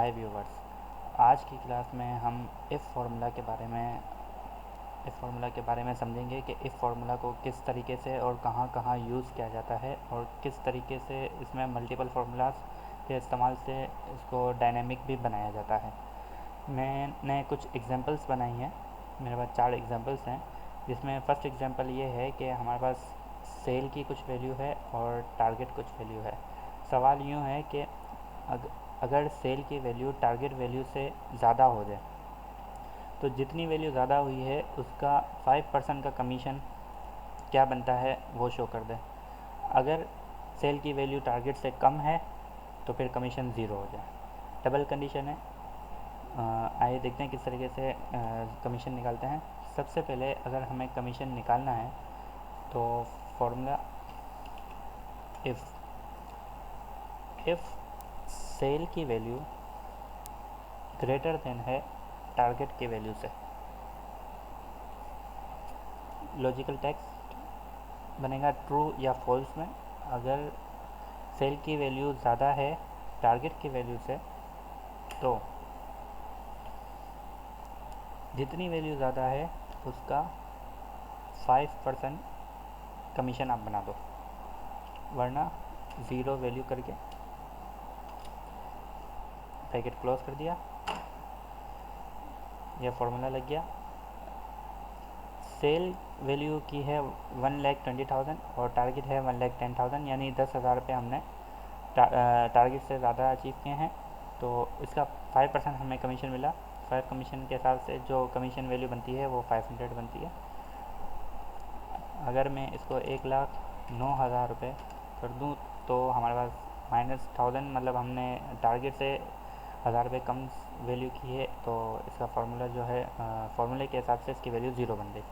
हाय viewers, आज की class में हम इफ़ फार्मूला के बारे में समझेंगे कि इफ़ फार्मूला को किस तरीके से और कहाँ कहाँ यूज़ किया जाता है और किस तरीके से इसमें मल्टीपल फार्मूलाज के इस्तेमाल से इसको डायनेमिक भी बनाया जाता है। मैंने कुछ एग्जांपल्स बनाई हैं, मेरे पास 4 एग्जांपल्स हैं, जिसमें फ़र्स्ट एग्जांपल ये है कि हमारे पास सेल की कुछ वैल्यू है और टारगेट कुछ वैल्यू है। सवाल यूँ है कि अगर सेल की वैल्यू टारगेट वैल्यू से ज़्यादा हो जाए तो जितनी वैल्यू ज़्यादा हुई है उसका 5% का कमीशन क्या बनता है वो शो कर दे। अगर सेल की वैल्यू टारगेट से कम है तो फिर कमीशन ज़ीरो हो जाए। डबल कंडीशन है। आइए देखते हैं किस तरीके से कमीशन निकालते हैं। सबसे पहले अगर हमें कमीशन निकालना है तो फॉर्मूला इफ़ सेल की वैल्यू ग्रेटर देन है टारगेट की वैल्यू से, लॉजिकल टेक्स्ट बनेगा ट्रू या फॉल्स में। अगर सेल की वैल्यू ज़्यादा है टारगेट की वैल्यू से तो जितनी वैल्यू ज़्यादा है उसका 5% कमीशन आप बना दो, वरना ज़ीरो वैल्यू करके ब्रैकेट क्लोज कर दिया, यह फार्मूला लग गया। सेल वैल्यू की है 1,20,000 और टारगेट है 1,10,000, यानी 10,000 रुपये हमने टारगेट से ज़्यादा अचीव किए हैं, तो इसका 5% हमें कमीशन मिला। 5 कमीशन के हिसाब से जो कमीशन वैल्यू बनती है वो 500 बनती है। अगर मैं इसको 1,09,000 रुपये कर दूँ तो हमारे पास -1000, मतलब हमने टारगेट से 1000 रुपये कम वैल्यू की है, तो इसका फार्मूला जो है फार्मूले के हिसाब से इसकी वैल्यू ज़ीरो बन गई।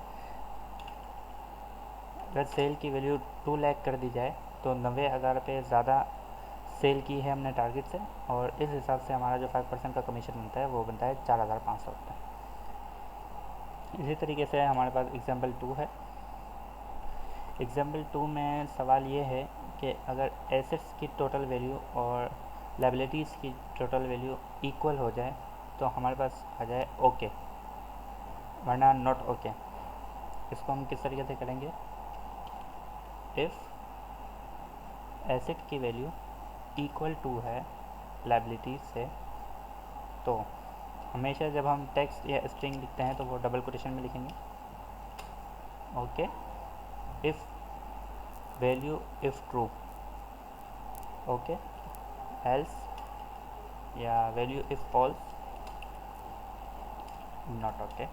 अगर सेल की वैल्यू 2 लाख कर दी जाए तो 90,000 रुपये ज़्यादा सेल की है हमने टारगेट से, और इस हिसाब से हमारा जो 5% का कमीशन बनता है वो बनता है 4,500 रुपये। इसी तरीके से हमारे पास एग्जाम्पल 2 है। एग्जाम्पल 2 में सवाल ये है कि अगर एसेट्स की टोटल वैल्यू और लायबिलिटीज़ की टोटल वैल्यू इक्वल हो जाए तो हमारे पास आ जाए ओके, वरना नॉट ओके। इसको हम किस तरीके से करेंगे? इफ़ एसेट की वैल्यू इक्वल टू है लायबिलिटीज़ से, तो हमेशा जब हम टेक्स्ट या स्ट्रिंग लिखते हैं तो वो डबल कोटेशन में लिखेंगे okay. If value if true okay, else या value if false not okay.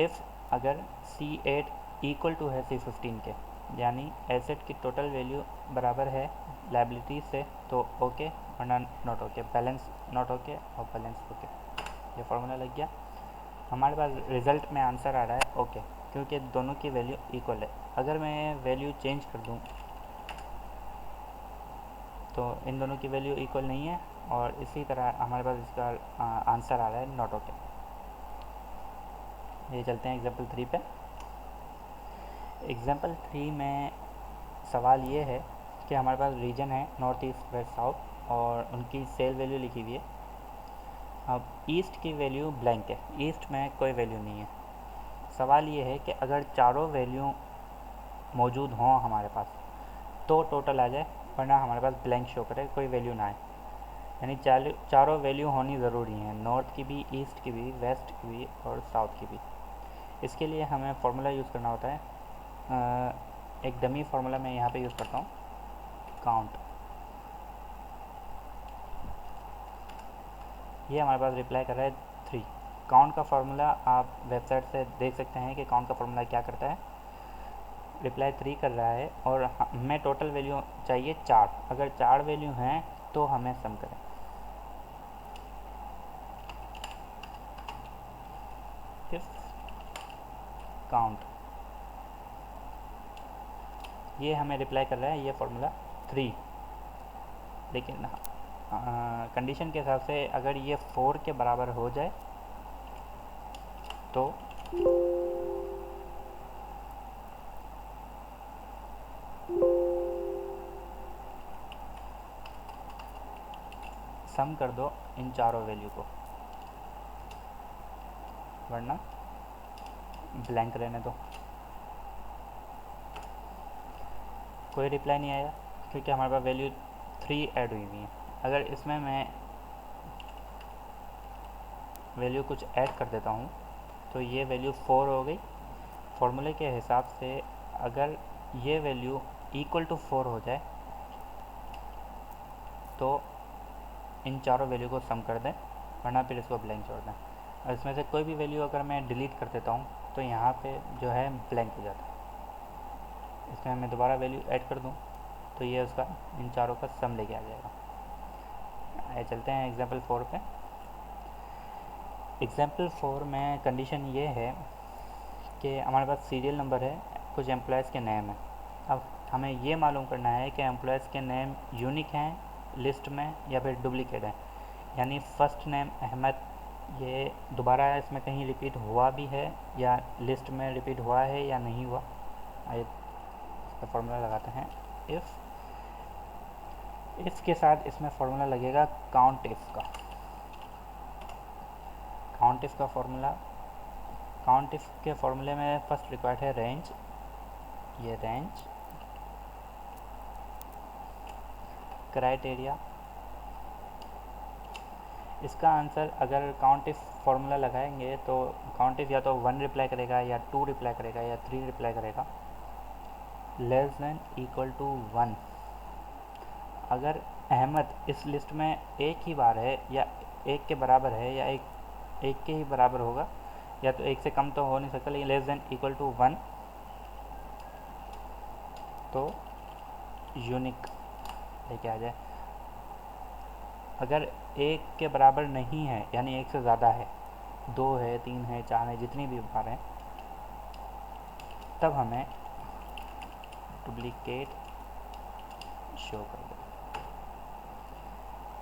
If अगर C8 इक्वल टू है C15 के, यानी एसेट की टोटल वैल्यू बराबर है लायबिलिटी से, तो ओके वरना not okay. Balance not okay और बैलेंस ओके। ये फार्मूला लग गया। हमारे पास रिज़ल्ट में आंसर आ रहा है ओके, क्योंकि दोनों की वैल्यू इक्वल है। अगर मैं वैल्यू चेंज कर दूं तो इन दोनों की वैल्यू इक्वल नहीं है, और इसी तरह हमारे पास इसका आंसर आ रहा है नॉट ओके। ये चलते हैं एग्जाम्पल 3 पे। एग्जाम्पल 3 में सवाल ये है कि हमारे पास रीजन है नॉर्थ ईस्ट वेस्ट साउथ और उनकी सेल वैल्यू लिखी हुई है। अब ईस्ट की वैल्यू ब्लैंक है, ईस्ट में कोई वैल्यू नहीं है। सवाल ये है कि अगर चारों वैल्यू मौजूद हों हमारे पास तो टोटल आ जाए, वरना हमारे पास ब्लैंक शो करे, कोई वैल्यू ना आए। यानी चारों वैल्यू होनी ज़रूरी है, नॉर्थ की भी, ईस्ट की भी, वेस्ट की भी और साउथ की भी। इसके लिए हमें फार्मूला यूज़ करना होता है। एक डमी फार्मूला मैं यहाँ पे यूज़ करता हूँ, काउंट। ये हमारे पास रिप्लाई कर रहा है 3। काउंट का फार्मूला आप वेबसाइट से देख सकते हैं कि काउंट का फार्मूला क्या करता है। रिप्लाई 3 कर रहा है और हमें टोटल वैल्यू चाहिए 4। अगर 4 वैल्यू हैं तो हमें सम करें। इफ काउंट, ये हमें रिप्लाई कर रहा है ये फार्मूला 3, लेकिन कंडीशन के हिसाब से अगर ये 4 के बराबर हो जाए तो सम कर दो इन चारों वैल्यू को, वरना ब्लैंक रहने दो। कोई रिप्लाई नहीं आया क्योंकि हमारे पास वैल्यू 3 ऐड हुई हुई है। अगर इसमें मैं वैल्यू कुछ ऐड कर देता हूँ तो ये वैल्यू 4 हो गई। फॉर्मूले के हिसाब से अगर ये वैल्यू इक्वल टू 4 हो जाए तो इन चारों वैल्यू को सम कर दें, वरना फिर इसको ब्लैंक छोड़ दें। और इसमें से कोई भी वैल्यू अगर मैं डिलीट कर देता हूँ तो यहाँ पे जो है ब्लैंक हो जाता है। इसमें मैं दोबारा वैल्यू ऐड कर दूँ तो ये उसका इन चारों का सम लेके आ जाएगा। आइए चलते हैं एग्जाम्पल 4 पे। एग्जाम्पल 4 में कंडीशन ये है कि हमारे पास सीरियल नंबर है, कुछ एम्प्लॉयज़ के नेम है। अब हमें ये मालूम करना है कि एम्प्लॉयज़ के नेम यूनिक हैं लिस्ट में या फिर डुप्लीकेट हैं। यानी फ़र्स्ट नेम अहमद, ये दोबारा इसमें कहीं रिपीट हुआ भी है या लिस्ट में रिपीट हुआ है या नहीं हुआ। आइए इसका फॉर्मूला लगाते हैं। इफ़ के साथ इसमें फॉर्मूला लगेगा काउंट इफ़ का। काउंट इफ़ का फॉर्मूला, काउंट इफ़ के फॉर्मूले में फर्स्ट रिक्वायर्ड है रेंज। ये रेंज क्राइटेरिया, इसका आंसर अगर काउंट इफ़ फॉर्मूला लगाएंगे तो काउंट इफ़ या तो 1 रिप्लाई करेगा या 2 रिप्लाई करेगा या 3 रिप्लाई करेगा। लेस देन इक्वल टू 1, अगर अहमद इस लिस्ट में एक ही बार है या एक के बराबर है या एक के ही बराबर होगा, या तो एक से कम तो हो नहीं सकता, लेकिन लेस देन इक्वल टू 1 तो यूनिक लेके आ जाए। अगर एक के बराबर नहीं है यानी एक से ज़्यादा है, 2 है, 3 है, 4 है, जितनी भी बार हैं, तब हमें डुप्लीकेट शो कर दो।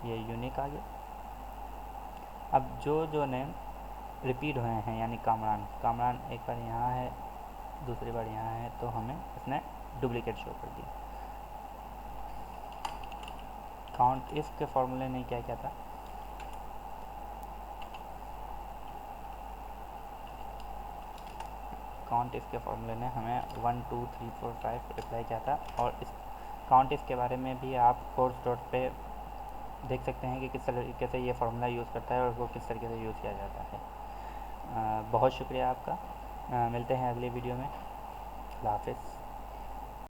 ये यूनिक आ गया। अब जो नेम रिपीट हुए हैं यानी कामरान एक बार यहाँ है, दूसरी बार यहाँ है, तो हमें इसने डुप्लीकेट शो कर दिया। काउंट इफ़ के फॉर्मूले ने क्या क्या था, काउंट इफ़ के फॉर्मूले ने हमें 1 2 3 4 5 रिप्लाई किया था। और इस काउंट इफ़ के बारे में भी आप कोर्स डॉट पे देख सकते हैं कि किस तरीके से ये फार्मूला यूज़ करता है और वो किस तरीके से यूज़ किया जाता है। बहुत शुक्रिया आपका। मिलते हैं अगली वीडियो में। अल्लाह हाफ़िज़।